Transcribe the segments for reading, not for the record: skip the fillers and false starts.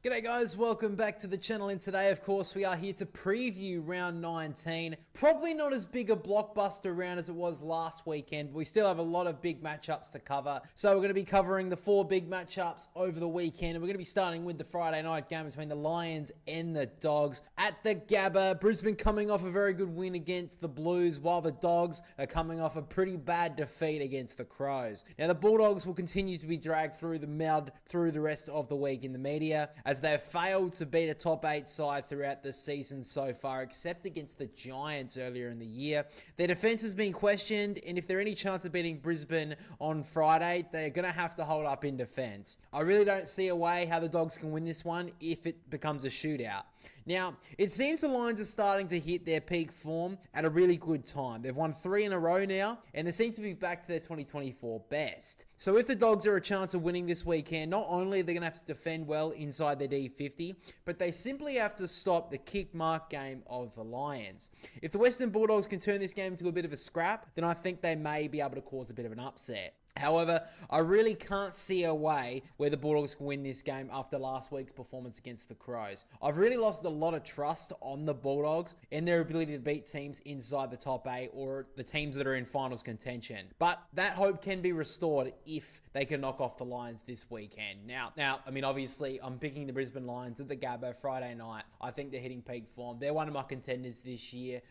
G'day guys, welcome back to the channel, and today of course we are here to preview round 19. Probably not as big a blockbuster round as it was last weekend, but we still have a lot of big matchups to cover. So we're going to be covering the 4 big matchups over the weekend, and we're going to be starting with the Friday night game between the Lions and the Dogs at the Gabba. Brisbane coming off a very good win against the Blues, while the Dogs are coming off a pretty bad defeat against the Crows. Now the Bulldogs will continue to be dragged through the mud through the rest of the week in the media, as they've failed to beat a top 8 side throughout the season so far, except against the Giants earlier in the year. Their defence has been questioned, and if there's any chance of beating Brisbane on Friday, they're going to have to hold up in defence. I really don't see a way how the Dogs can win this one if it becomes a shootout. Now, it seems the Lions are starting to hit their peak form at a really good time. They've won 3 in a row now, and they seem to be back to their 2024 best. So if the Dogs are a chance of winning this weekend, not only are they going to have to defend well inside their D50, but they simply have to stop the kick mark game of the Lions. If the Western Bulldogs can turn this game into a bit of a scrap, then I think they may be able to cause a bit of an upset. However, I really can't see a way where the Bulldogs can win this game after last week's performance against the Crows. I've really lost a lot of trust on the Bulldogs and their ability to beat teams inside the top 8 or the teams that are in finals contention. But that hope can be restored if they can knock off the Lions this weekend. Now, I mean, obviously, I'm picking the Brisbane Lions at the Gabba Friday night. I think they're hitting peak form. They're one of my contenders this year,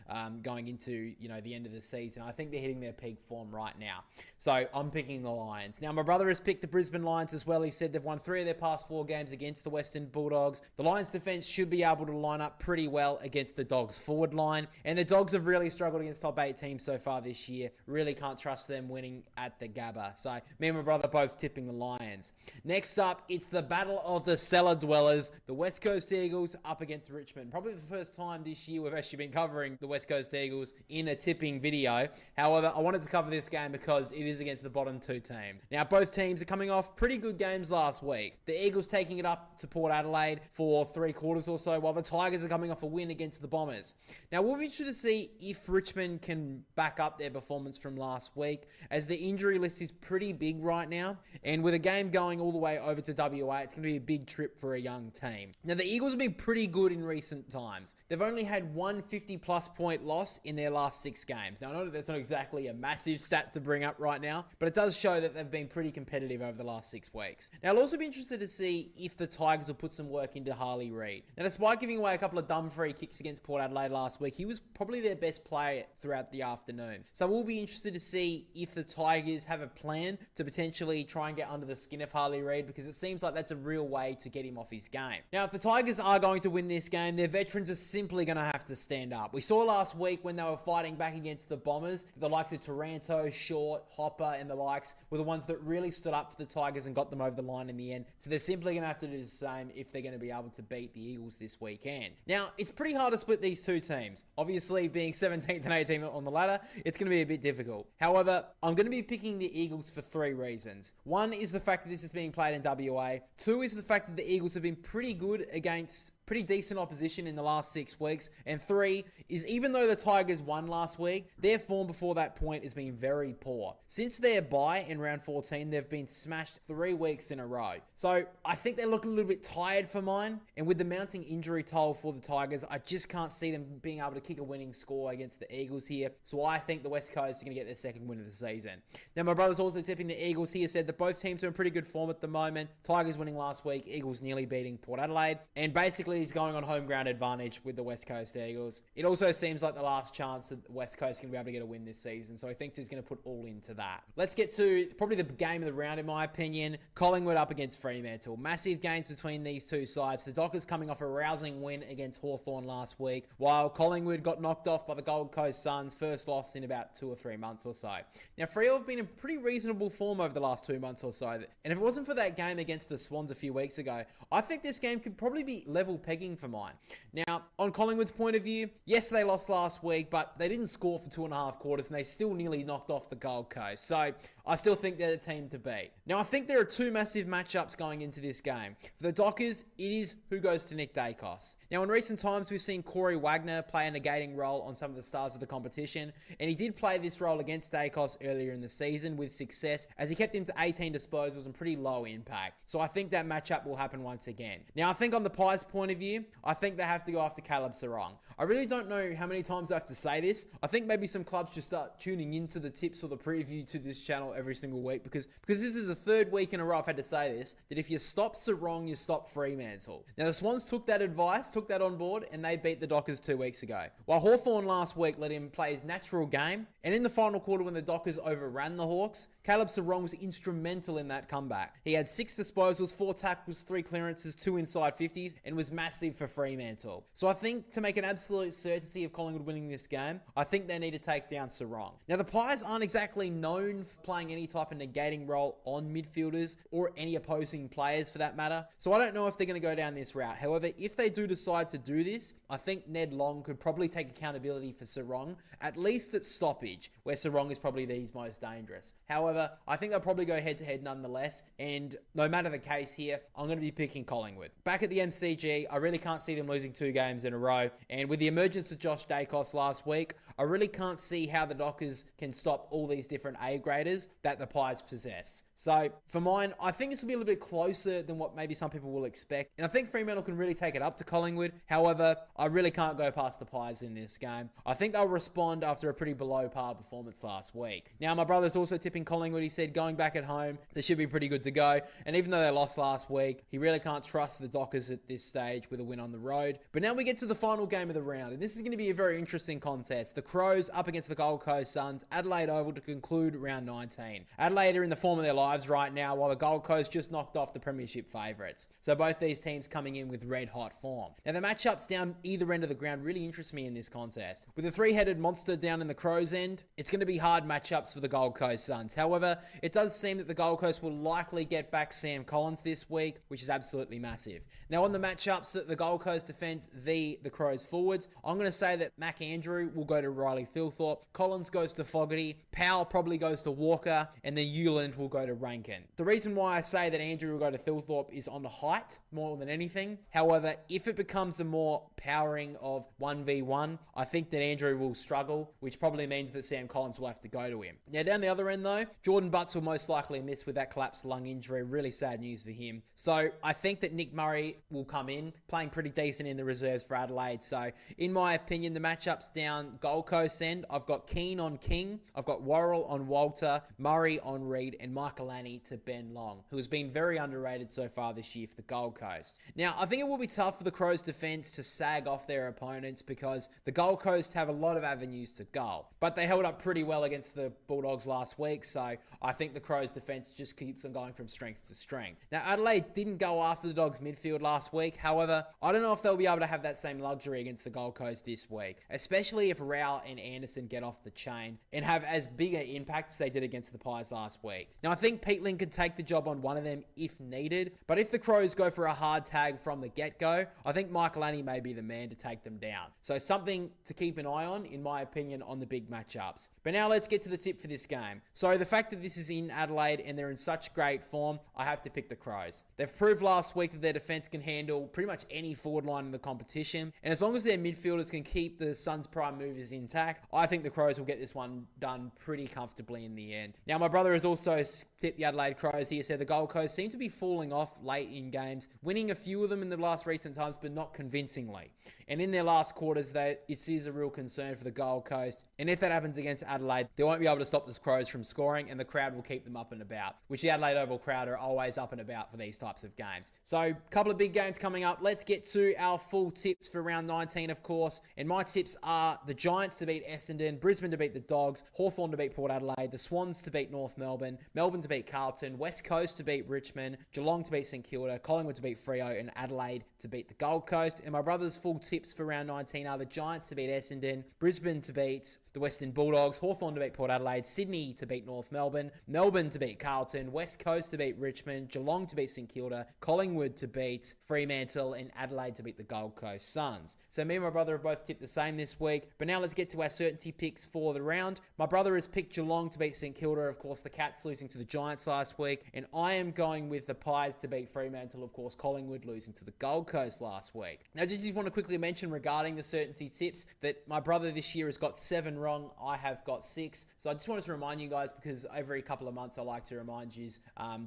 going into the end of the season. I think they're hitting their peak form right now. So I'm picking the Lions. Now, my brother has picked the Brisbane Lions as well. He said they've won 3 of their past 4 games against the Western Bulldogs. The Lions defense should be able to line up pretty well against the Dogs forward line, and the Dogs have really struggled against top 8 teams so far this year. Really can't trust them winning at the Gabba. So me and my brother both tipping the Lions. Next up, it's the battle of the cellar dwellers, the West Coast Eagles up against Richmond. Probably the first time this year we've actually been covering the West Coast Eagles in a tipping video. However, I wanted to cover this game because it is against the bottom 2 teams. Now, both teams are coming off pretty good games last week. The Eagles taking it up to Port Adelaide for 3 quarters or so, while the Tigers are coming off a win against the Bombers. Now, we'll be interested to see if Richmond can back up their performance from last week, as the injury list is pretty big right now, and with a game going all the way over to WA, it's going to be a big trip for a young team. Now, the Eagles have been pretty good in recent times. They've only had one 50-plus point loss in their last 6 games. Now, I know that that's not exactly a massive stat to bring up right now, but it does show that they've been pretty competitive over the last 6 weeks. Now, I'll also be interested to see if the Tigers will put some work into Harley Reid. Now, despite giving away a couple of dumb free kicks against Port Adelaide last week, he was probably their best player throughout the afternoon. So we'll be interested to see if the Tigers have a plan to potentially try and get under the skin of Harley Reid, because it seems like that's a real way to get him off his game. Now, if the Tigers are going to win this game, their veterans are simply going to have to stand up. We saw last week when they were fighting back against the Bombers, the likes of Taranto, Short, Hopper, and the likes were the ones that really stood up for the Tigers and got them over the line in the end. So they're simply going to have to do the same if they're going to be able to beat the Eagles this weekend. Now, it's pretty hard to split these 2 teams. Obviously, being 17th and 18th on the ladder, it's going to be a bit difficult. However, I'm going to be picking the Eagles for 3 reasons. 1 is the fact that this is being played in WA. 2 is the fact that the Eagles have been pretty good against pretty decent opposition in the last 6 weeks. And 3 is, even though the Tigers won last week, their form before that point has been very poor. Since their bye in round 14, they've been smashed 3 weeks in a row. So I think they look a little bit tired for mine. And with the mounting injury toll for the Tigers, I just can't see them being able to kick a winning score against the Eagles here. So I think the West Coast are going to get their 2nd win of the season. Now, my brother's also tipping the Eagles. He has said that both teams are in pretty good form at the moment. Tigers winning last week, Eagles nearly beating Port Adelaide. And basically, he's going on home ground advantage with the West Coast Eagles. It also seems like the last chance that the West Coast can be able to get a win this season, so he thinks he's going to put all into that. Let's get to probably the game of the round, in my opinion. Collingwood up against Fremantle. Massive games between these 2 sides. The Dockers coming off a rousing win against Hawthorn last week, while Collingwood got knocked off by the Gold Coast Suns, first loss in about 2 or 3 months or so. Now, Freo have been in pretty reasonable form over the last 2 months or so, and if it wasn't for that game against the Swans a few weeks ago, I think this game could probably be level pegging for mine. Now, on Collingwood's point of view, yes, they lost last week, but they didn't score for 2.5 quarters, and they still nearly knocked off the Gold Coast. So I still think they're the team to beat. Now, I think there are two massive matchups going into this game. For the Dockers, it is who goes to Nick Dacos. Now, in recent times, we've seen Corey Wagner play a negating role on some of the stars of the competition, and he did play this role against Dacos earlier in the season with success, as he kept him to 18 disposals and pretty low impact. So I think that matchup will happen once again. Now, I think on the Pies' point of view, I think they have to go after Caleb Sarong. I really don't know how many times I have to say this. I think maybe some clubs just start tuning into the tips or the preview to this channel every single week, because this is the third week in a row I've had to say this, that if you stop Sarong, you stop Fremantle. Now, the Swans took that advice, took that on board, and they beat the Dockers 2 weeks ago. While Hawthorn last week let him play his natural game, and in the final quarter when the Dockers overran the Hawks, Caleb Sarong was instrumental in that comeback. He had 6 disposals, 4 tackles, 3 clearances, 2 inside 50s, and was massive for Fremantle. So I think to make an absolute certainty of Collingwood winning this game, I think they need to take down Sarong. Now, the Pies aren't exactly known for playing any type of negating role on midfielders or any opposing players for that matter. So I don't know if they're going to go down this route. However, if they do decide to do this, I think Ned Long could probably take accountability for Sarong, at least at stoppage, where Sarong is probably the most dangerous. However, I think they'll probably go head-to-head nonetheless, and no matter the case here, I'm going to be picking Collingwood. Back at the MCG, I really can't see them losing 2 games in a row, and with the emergence of Josh Dacos last week, I really can't see how the Dockers can stop all these different A-graders that the Pies possess. So, for mine, I think this will be a little bit closer than what maybe some people will expect, and I think Fremantle can really take it up to Collingwood. However, I really can't go past the Pies in this game. I think they'll respond after a pretty below-par performance last week. Now, my brother's also tipping Collingwood. He said going back at home, they should be pretty good to go, and even though they lost last week, he really can't trust the Dockers at this stage with a win on the road. But now we get to the final game of the round, and this is going to be a very interesting contest. The Crows up against the Gold Coast Suns, Adelaide Oval to conclude round 19. Adelaide are in the form of their lives right now, while the Gold Coast just knocked off the premiership favourites. So both these teams coming in with red hot form. Now the matchups down either end of the ground really interest me in this contest. With the 3-headed monster down in the Crows end, it's going to be hard matchups for the Gold Coast Suns. However, it does seem that the Gold Coast will likely get back Sam Collins this week, which is absolutely massive. Now on the matchups that the Gold Coast defends the Crows forwards, I'm going to say that Mac Andrew will go to Riley Philthorpe, Collins goes to Fogarty, Powell probably goes to Walker, and then Euland will go to Rankin. The reason why I say that Andrew will go to Philthorpe is on the height more than anything. However, if it becomes a more powering of 1v1, I think that Andrew will struggle, which probably means that Sam Collins will have to go to him. Now down the other end though, Jordan Butts will most likely miss with that collapsed lung injury. Really sad news for him. So I think that Nick Murray will come in, playing pretty decent in the reserves for Adelaide. So in my opinion, the matchups down Gold Coast end, I've got Keane on King, I've got Worrell on Walter, Murray on Reid, and Michael Annie to Ben Long, who has been very underrated so far this year for the Gold Coast. Now, I think it will be tough for the Crows defence to sag off their opponents because the Gold Coast have a lot of avenues to goal, but they held up pretty well against the Bulldogs last week, so I think the Crows defence just keeps on going from strength to strength. Now, Adelaide didn't go after the Dogs midfield last week. However, I don't know if they'll be able to have that same luxury against the Gold Coast this week, especially if Rowell and Anderson get off the chain and have as big an impact as they did against the Pies last week. Now, I think Peatling could take the job on one of them if needed, but if the Crows go for a hard tag from the get-go, I think Michael Annie may be the man to take them down. So something to keep an eye on, in my opinion, on the big matchups. But now let's get to the tip for this game. So the fact that this is in Adelaide and they're in such great form, I have to pick the Crows. They've proved last week that their defence can handle pretty much any forward line in the competition, and as long as their midfielders can keep the Suns' prime movers intact, I think the Crows will get this one done pretty comfortably in the end. Now, my brother has also tipped the Adelaide Crows. He said the Gold Coast seem to be falling off late in games, winning a few of them in the last recent times, but not convincingly. And in their last quarters, it is a real concern for the Gold Coast. And if that happens against Adelaide, they won't be able to stop the Crows from scoring, and the crowd will keep them up and about, which the Adelaide Oval crowd are always up and about for these types of games. So, a couple of big games coming up. Let's get to our full tips for round 19, of course. And my tips are the Giants to beat Essendon, Brisbane to beat the Dogs, Hawthorn to beat Port Adelaide, the Swans to beat North Melbourne, Melbourne to beat Carlton, West Coast to beat Richmond, Geelong to beat St Kilda, Collingwood to beat Freo, and Adelaide to beat the Gold Coast. And my brother's full tips for round 19 are the Giants to beat Essendon, Brisbane to beat the Western Bulldogs, Hawthorn to beat Port Adelaide, Sydney to beat North Melbourne, Melbourne to beat Carlton, West Coast to beat Richmond, Geelong to beat St Kilda, Collingwood to beat Fremantle, and Adelaide to beat the Gold Coast Suns. So me and my brother have both tipped the same this week, but now let's get to our certainty picks for the round. My brother has picked Geelong to beat St Kilda, of course the Cats losing to the Giants last week, and I am going with the Pies to beat Fremantle, of course Collingwood losing to the Gold Coast last week. Now just want to quickly mention regarding the certainty tips that my brother this year has got 7 wrong, I have got 6. So I just wanted to remind you guys, because every couple of months I like to remind you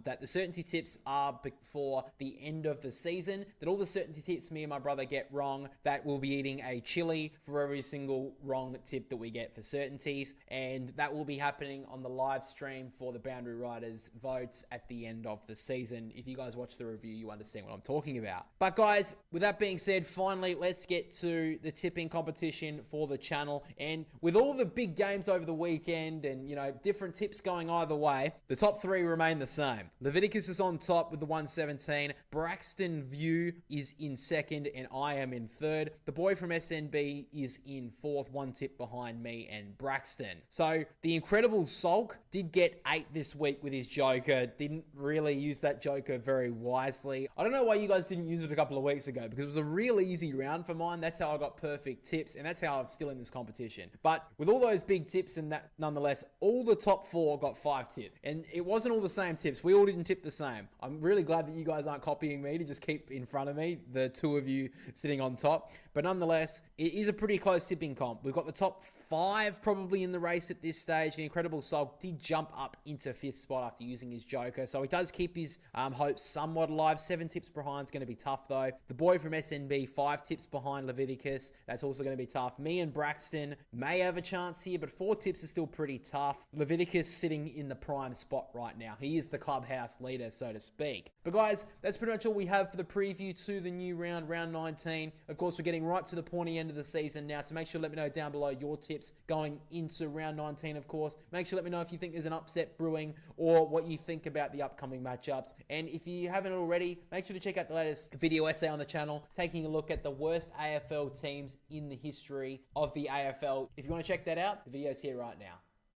that the certainty tips are before the end of the season, that all the certainty tips me and my brother get wrong, that we'll be eating a chili for every single wrong tip that we get for certainties, and that will be happening on the live stream for the Boundary Riders votes at the end of the season. If you guys watch the review, you understand what I'm talking about. But guys, with that being said, finally, let's get to the tipping competition for the channel. And with all the big games over the weekend and, you know, different tips going either way, the top 3 remain the same. Leviticus is on top with the 117. Braxton View is in second, and I am in third. The boy from SNB is in fourth, 1 tip behind me and Braxton. So the incredible Sulk did get 8 this week with his Joker. Didn't really use that Joker very wisely. I don't know why you guys didn't use it a couple of weeks ago, because it was a real easy round for mine. That's how I got perfect tips, and that's how I'm still in this competition. But with all those big tips and that, nonetheless, all the top 4 got 5 tips. And it wasn't all the same tips. We all didn't tip the same. I'm really glad that you guys aren't copying me to just keep in front of me, the 2 of you sitting on top. But nonetheless, it is a pretty close tipping comp. We've got the top 5 probably in the race at this stage. The incredible Sulk did jump up into 5th spot after using his Joker, so he does keep his hopes somewhat alive. 7 tips behind is going to be tough though. The boy from SNB, 5 tips behind Leviticus. That's also going to be tough. Me and Braxton may have a chance here, but 4 tips is still pretty tough. Leviticus sitting in the prime spot right now. He is the clubhouse leader, so to speak. But guys, that's pretty much all we have for the preview to the new round, round 19. Of course, we're getting right to the pointy end of the season now, so make sure to let me know down below your tips going into round 19, of course. Make sure to let me know if you think there's an upset brewing or what you think about the upcoming matchups. And if you haven't already, make sure to check out the latest video essay on the channel, taking a look at the worst AFL teams in the history of the AFL. If you want to check that out, the video's here right now.